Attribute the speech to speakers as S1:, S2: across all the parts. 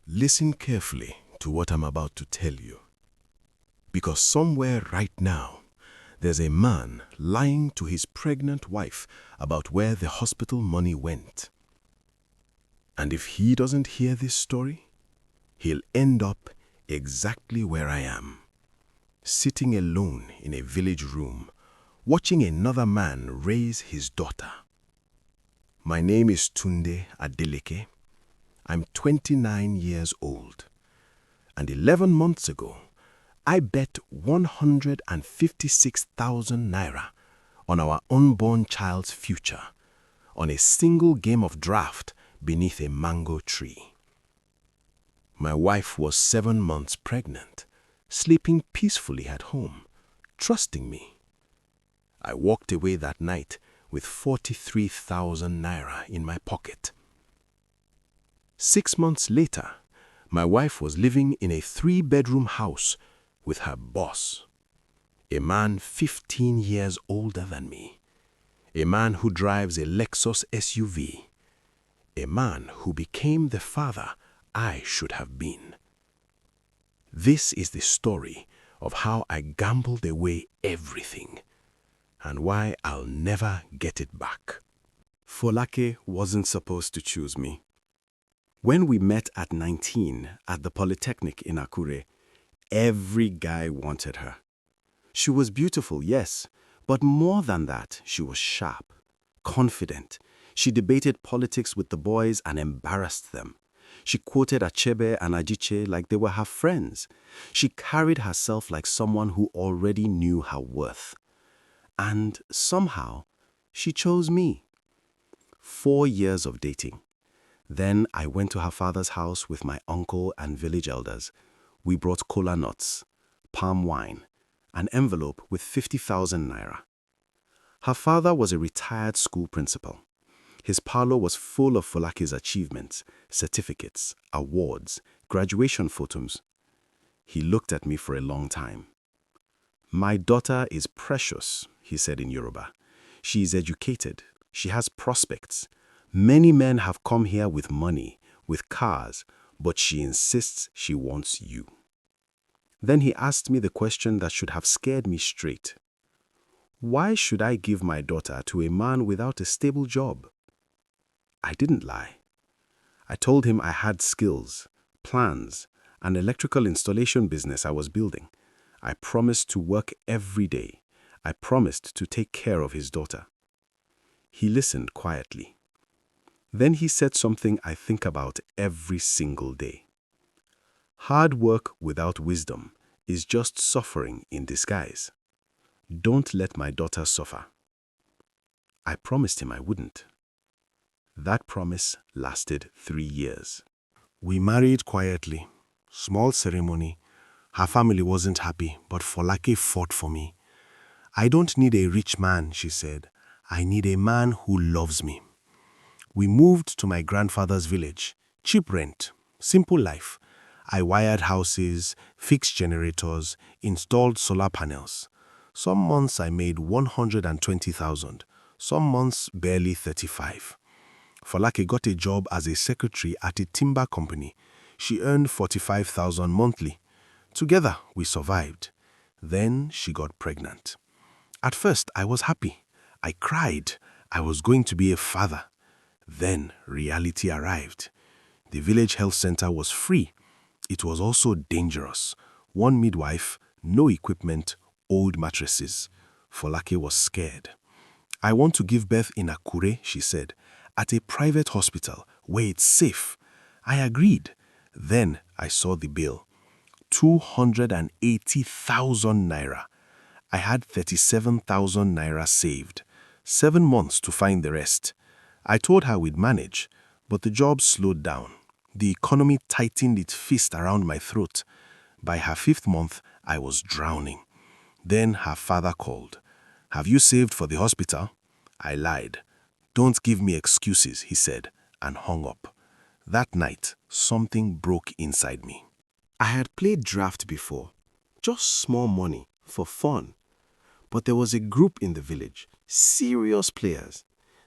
S1: Listen carefully to what I'm about to tell you. Because somewhere right now, there's a man lying to his pregnant wife about where the hospital money went. And if he doesn't hear this story, he'll end up exactly where I am, sitting alone in a village room, watching another man raise his daughter. My name is Tunde Adeleke. I'm 29 years old. And 11 months ago, I bet 156,000 naira on our unborn child's future on a single game of draft beneath a mango tree. My wife was 7 months pregnant, sleeping peacefully at home, trusting me. I walked away that night with 43,000 naira in my pocket. 6 months later, my wife was living in a 3-bedroom house with her boss, a man 15 years older than me, a man who drives a Lexus SUV, a man who became the father I should have been. This is the story of how I gambled away everything and why I'll never get it back.
S2: Folake wasn't supposed to choose me. When we met at 19 at the Polytechnic in Akure, every guy wanted her. She was beautiful, yes, but more than that, she was sharp, confident. She debated politics with the boys and embarrassed them. She quoted Achebe and Ajiche like they were her friends. She carried herself like someone who already knew her worth. And somehow, she chose me. 4 years of dating. Then I went to her father's house with my uncle and village elders. We brought kola nuts, palm wine, an envelope with 50,000 naira. Her father was a retired school principal. His parlor was full of Folake's achievements, certificates, awards, graduation photos. He looked at me for a long time. "My daughter is precious," he said in Yoruba. "She is educated. She has prospects. Many men have come here with money, with cars, but she insists she wants you." Then he asked me the question that should have scared me straight. Why should I give my daughter to a man without a stable job? I didn't lie. I told him I had skills, plans, an electrical installation business I was building. I promised to work every day. I promised to take care of his daughter. He listened quietly. Then he said something I think about every single day. Hard work without wisdom is just suffering in disguise. Don't let my daughter suffer. I promised him I wouldn't. That promise lasted 3 years.
S1: We married quietly. Small ceremony. Her family wasn't happy, but Folake fought for me. "I don't need a rich man," she said. "I need a man who loves me." We moved to my grandfather's village. Cheap rent, simple life. I wired houses, fixed generators, installed solar panels. Some months I made 120,000, some months barely 35. Folake got a job as a secretary at a timber company. She earned 45,000 monthly. Together, we survived. Then she got pregnant. At first, I was happy. I cried. I was going to be a father. Then reality arrived. The village health center was free. It was also dangerous. 1 midwife, no equipment, old mattresses. Folake was scared. "I want to give birth in Akure," she said, "at a private hospital where it's safe." I agreed. Then I saw the bill. 280,000 naira. I had 37,000 naira saved. 7 months to find the rest. I told her we'd manage, but the job slowed down. The economy tightened its fist around my throat. By her 5th month, I was drowning. Then her father called. "Have you saved for the hospital?" I lied. "Don't give me excuses," he said, and hung up. That night, something broke inside me. I had played draft before, just small money, for fun. But there was a group in the village, serious players.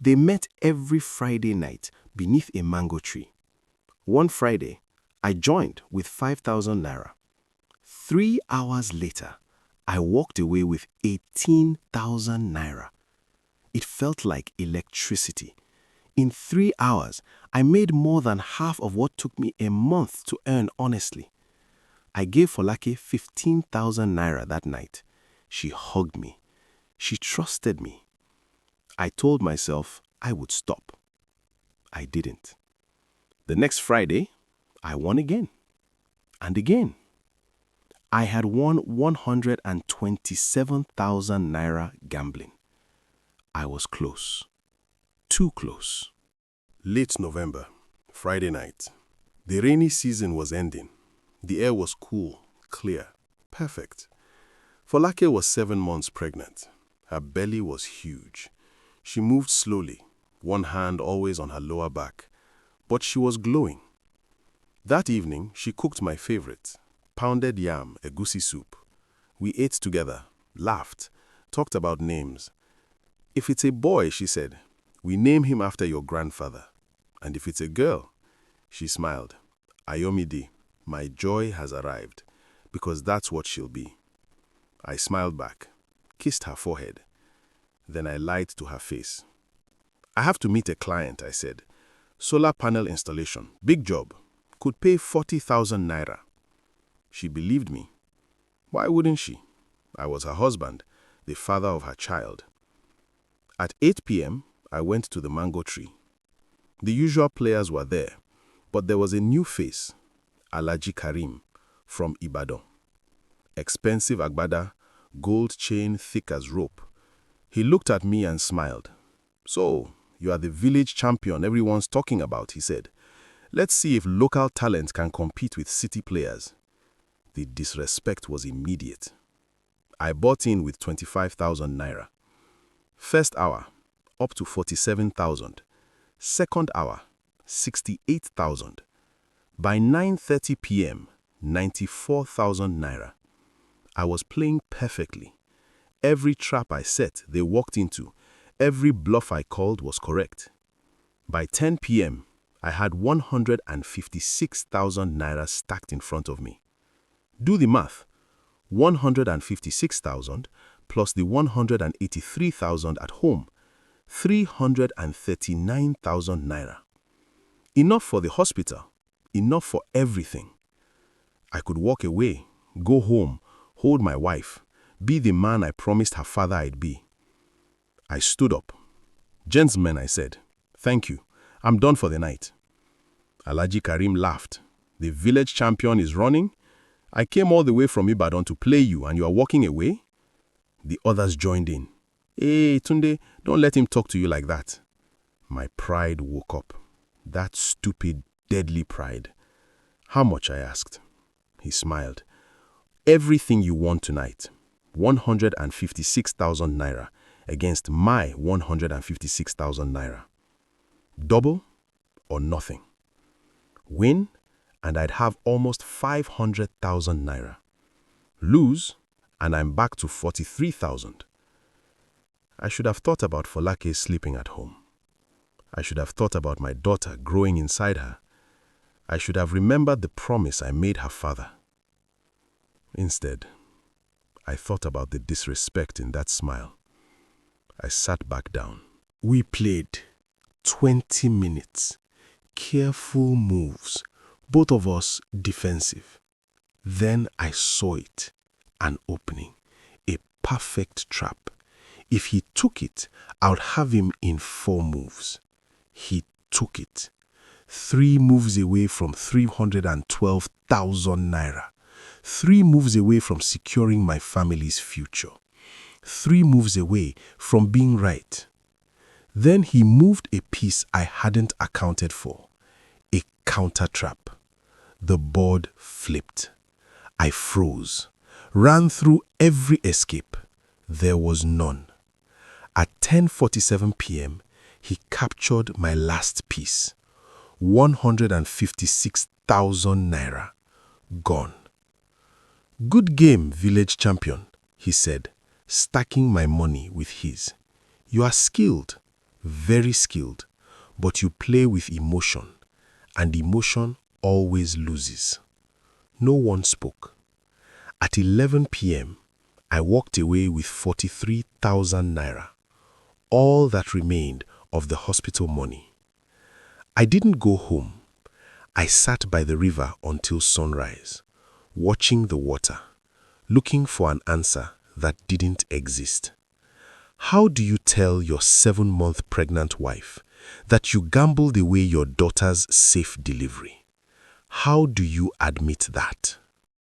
S1: They met every Friday night beneath a mango tree. One Friday,
S2: I joined with 5,000 naira. 3 hours later, I walked away with 18,000 naira. It felt like electricity. In 3 hours, I made more than half of what took me a month to earn honestly. I gave Folake 15,000 naira that night. She hugged me. She trusted me. I told myself I would stop. I didn't. The next Friday, I won again. And again. I had won 127,000 naira gambling. I was close. Too close.
S1: Late November, Friday night. The rainy season was ending. The air was cool, clear, perfect. Folake was 7 months pregnant. Her belly was huge. She moved slowly, one hand always on her lower back, but she was glowing. That evening, she cooked my favorite, pounded yam, egusi soup. We ate together, laughed, talked about names. If it's a boy, she said, we name him after your grandfather. And if it's a girl, she smiled, Ayomide, my joy has arrived, because that's what she'll be. I smiled back, kissed her forehead. Then I lied to her face. I have to meet a client, I said. Solar panel installation, big job, could pay 40,000 naira. She believed me. Why wouldn't she? I was her husband, the father of her child. At 8 p.m., I went to the mango tree. The usual players were there, but there was a new face, Alhaji Karim, from Ibadan. Expensive agbada, gold chain thick as rope. He looked at me and smiled. So, you are the village champion everyone's talking about, he said. Let's see if local talent can compete with city players. The disrespect was immediate. I bought in with 25,000 naira. First hour, up to 47,000. Second hour, 68,000. By 9:30 p.m., 94,000 naira. I was playing perfectly. Every trap I set, they walked into. Every bluff I called was correct. By 10 p.m., I had 156,000 naira stacked in front of me. Do the math. 156,000 plus the 183,000 at home. 339,000 naira. Enough for the hospital. Enough for everything. I could walk away, go home, hold my wife, be the man I promised her father I'd be. I stood up. Gentlemen, I said, thank you. I'm done for the night. Alhaji Karim laughed. The village champion is running? I came all the way from Ibadan to play you and you are walking away? The others joined in. Hey, Tunde, don't let him talk to you like that. My pride woke up. That stupid, deadly pride. How much, I asked. He smiled. Everything you want tonight. 156,000 naira against my 156,000 naira. Double or nothing. Win, and I'd have almost 500,000 naira. Lose, and I'm back to 43,000. I should have thought about Folake sleeping at home. I should have thought about my daughter growing inside her. I should have remembered the promise I made her father. Instead, I thought about the disrespect in that smile. I sat back down. We played 20 minutes. Careful moves, both of us defensive. Then I saw it, an opening, a perfect trap. If he took it, I would have him in 4 moves. He took it. 3 moves away from 312,000 naira. 3 moves away from securing my family's future. 3 moves away from being right. Then he moved a piece I hadn't accounted for. A counter trap. The board flipped. I froze. Ran through every escape. There was none. At 10:47 p.m., he captured my last piece. 156,000 naira. Gone. Good game, village champion, he said, stacking my money with his. You are skilled, very skilled, but you play with emotion, and emotion always loses. No one spoke. At 11 p.m., I walked away with 43,000 naira, all that remained of the hospital money. I didn't go home. I sat by the river until sunrise, watching the water, looking for an answer that didn't exist. How do you tell your 7-month pregnant wife that you gambled away your daughter's safe delivery? How do you admit that?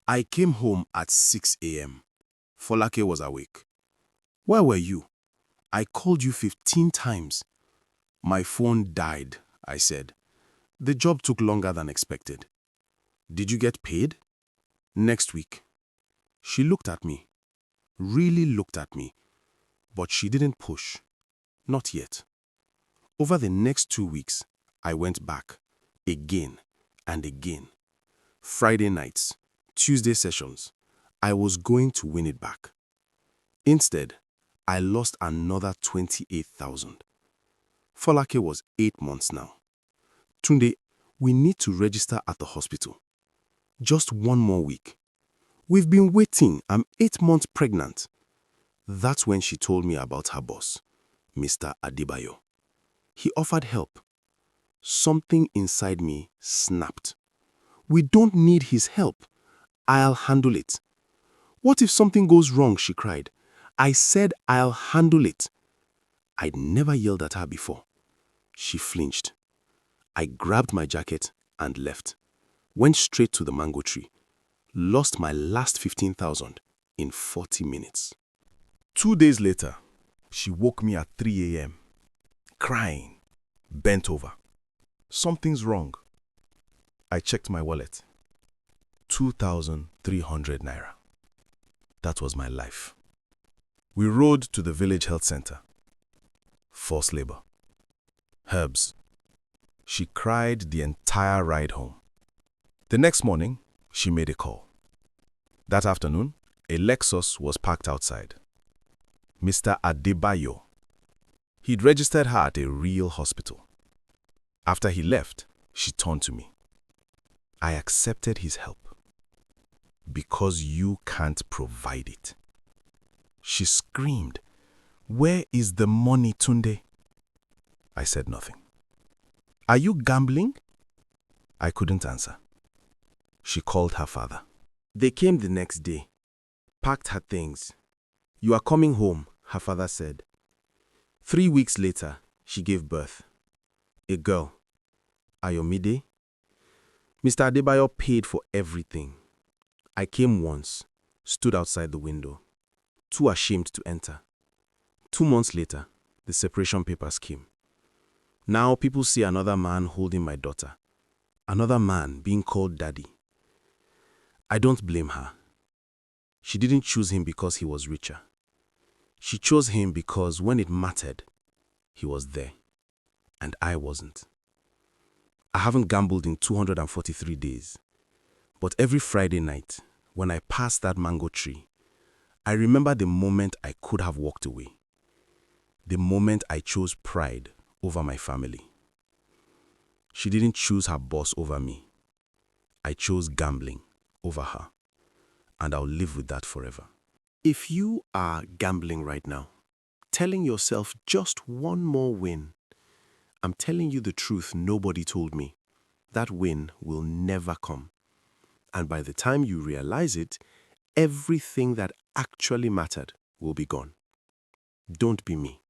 S2: I came home at 6 a.m. Folake was awake. Where were you? I called you 15 times. My phone died, I said. The job took longer than expected. Did you get paid? Next week. She looked at me, really looked at me, but she didn't push. Not yet. Over the next 2 weeks, I went back, again and again. Friday nights, Tuesday sessions, I was going to win it back. Instead, I lost another 28,000. Folake was 8 months now. Tunde, we need to register at the hospital. Just 1 more week. We've been waiting. I'm 8 months pregnant. That's when she told me about her boss, Mr. Adebayo. He offered help. Something inside me snapped. We don't need his help. I'll handle it. What if something goes wrong, she cried. I said I'll handle it. I'd never yelled at her before. She flinched. I grabbed my jacket and left. Went straight to the mango tree. Lost my last 15,000 in 40 minutes. 2 days later, she woke me at 3 a.m. crying, bent over. Something's wrong. I checked my wallet. 2,300 naira. That was my life. We rode to the village health center. Forced labor. Herbs. She cried the entire ride home. The next morning, she made a call. That afternoon, a Lexus was parked outside. Mr. Adebayo. He'd registered her at a real hospital. After he left, she turned to me. I accepted his help. Because you can't provide it. She screamed, "Where is the money, Tunde?" I said nothing. Are you gambling? I couldn't answer. She called her father. They came the next day, packed her things. You are coming home, her father said. 3 weeks later, she gave birth. A girl, Ayomide. Mr. Adebayo paid for everything. I came once, stood outside the window, too ashamed to enter. 2 months later, the separation papers came. Now people see another man holding my daughter, another man being called daddy. I don't blame her. She didn't choose him because he was richer. She chose him because when it mattered, he was there, and I wasn't. I haven't gambled in 243 days, but every Friday night, when I pass that mango tree, I remember the moment I could have walked away, the moment I chose pride over my family. She didn't choose her boss over me. I chose gambling over her, and I'll live with that forever. If you are gambling right now, telling yourself just one more win, I'm telling you the truth nobody told me. That win will never come. And by the time you realize it, everything that actually mattered will be gone. Don't be me.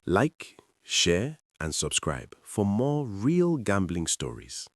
S2: Like, share, and subscribe for more real gambling stories.